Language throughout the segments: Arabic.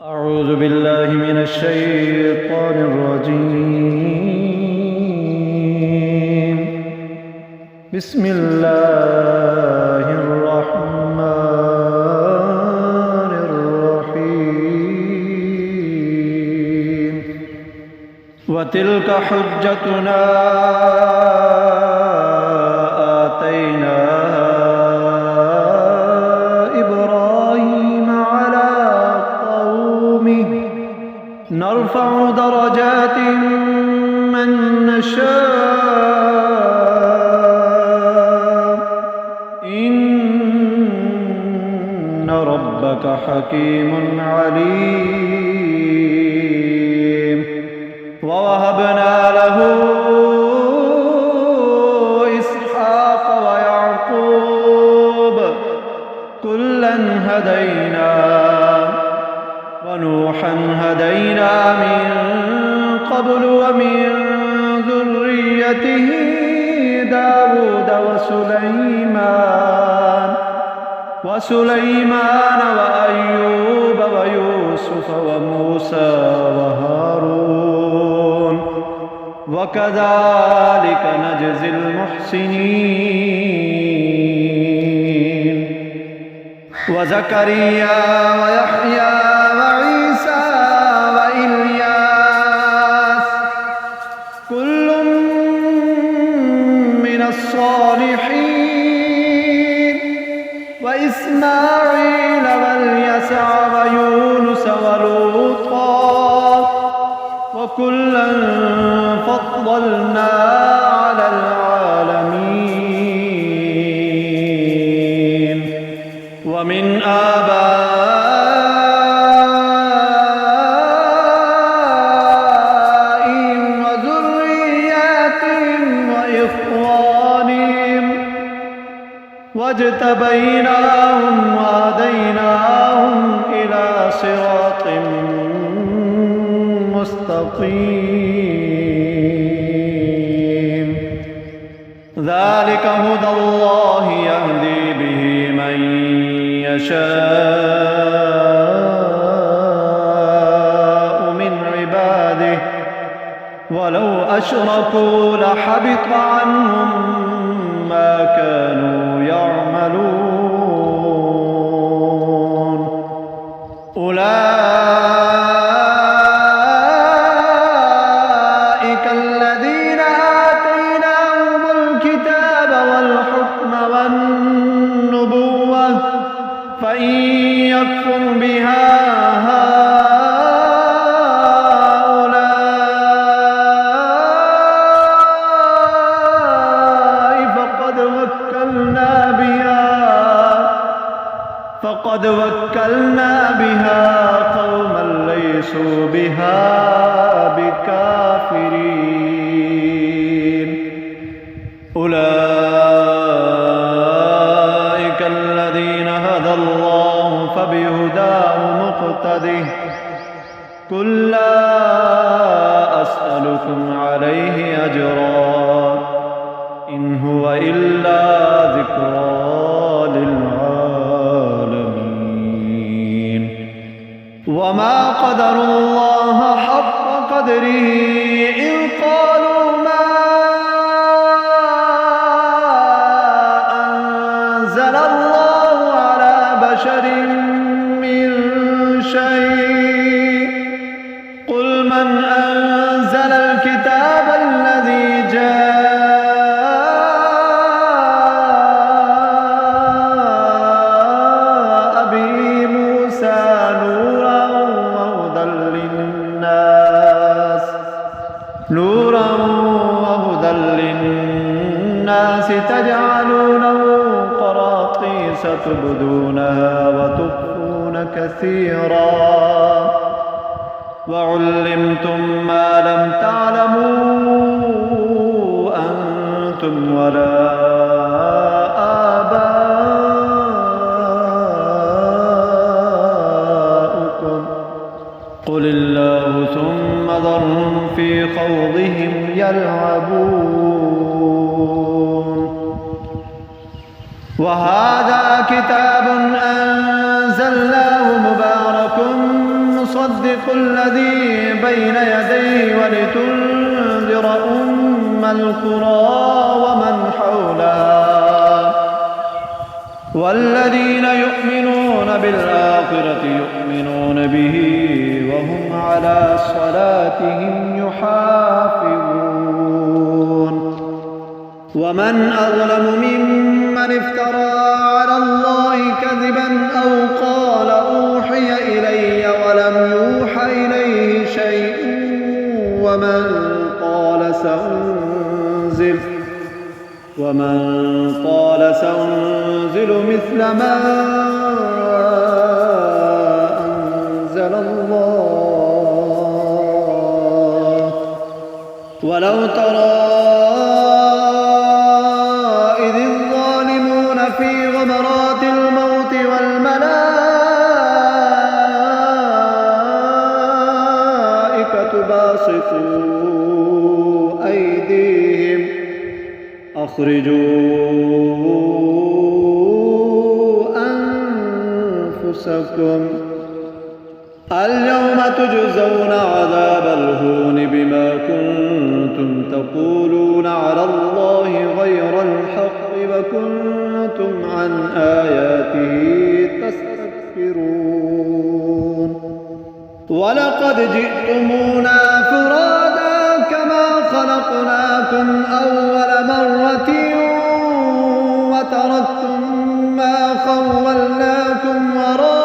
أعوذ بالله من الشيطان الرجيم. بسم الله الرحمن الرحيم. وتلك حجتنا آتيناها إبراهيم على قومه نرفع درجات من نشاء إن ربك حكيم عليم. ووهبنا له إسحاق ويعقوب كلا هدينا ونوحا هدينا من قبل ومن ذريته داود وسليمان وأيوب ويوسف وموسى وهارون وكذلك نجزي المحسنين. وزكريا ويحيى وعيسى وإلياس كل من الصالحين وإسماعيل واليسع ويونس ولوطا وكلا فضلنا على العالمين. ومن آبائهم وذرياتهم وإخوانهم واجتبيناهم وهديناهم إلى صراط مستقيم. ذلك هدى الله يهدي به من يشاء من عباده ولو أشركوا لحبط عنهم ما كانوا يعملون. أولئك الذين آتيناهم الكتاب والحكم والنبوة فإن يكفر بها هؤلاء فقد وكلنا بها قوما ليسوا بها بكافرين. أولئك الذين هدى الله فبهداه مقتده. قل لا أسألكم عليه أجرا إن هو إلا ذكرى للعالمين. وما قدروا الله حق قدره إذ قالوا ما أنزل الله على بشر من شيء. قل من أنزل الكتاب الذي جاء به موسى نورا وهدى للناس تجعلونه قراطيس تبدونها وتخفون كثيرا وعلمتم ما لم تعلموا أنتم ولا آباؤكم. قل الله ثم ذرهم في خوضهم يلعبون. وهذا كتاب أنزلناه مبارك مصدق الذي بين يديه ولتنذر أم القرى ومن حولها والذين يؤمنون بالآخرة يؤمنون به وهم على صلاتهم يحافظون ومن أظلم ممن افترى على الله كذبا أو قال أوحي إلي ولم يوحى إليه شيء ومن قال سأنزل مثل ما أنزل الله ولو ترى إذ الظالمون في غمرات الموت والملائكة باسطوا أيديهم أخرجوا أنفسكم اليوم تجزون عذاب الهون بما كنتم تقولون على الله غير الحق وكنتم عن آياته تستكبرون ولقد جئتمونا فرادا كما خلقناكم أول مرة وتركتم ما خولناكم وراء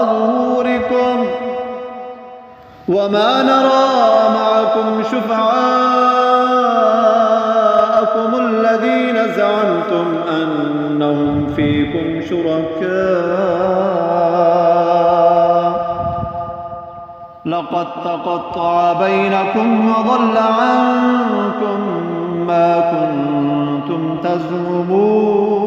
ظهوركم وما نرى معكم شفعاءكم الذين زعمتم أنهم فيكم شركاء لقد تقطع بينكم وضل عنكم ما كنتم تزعمون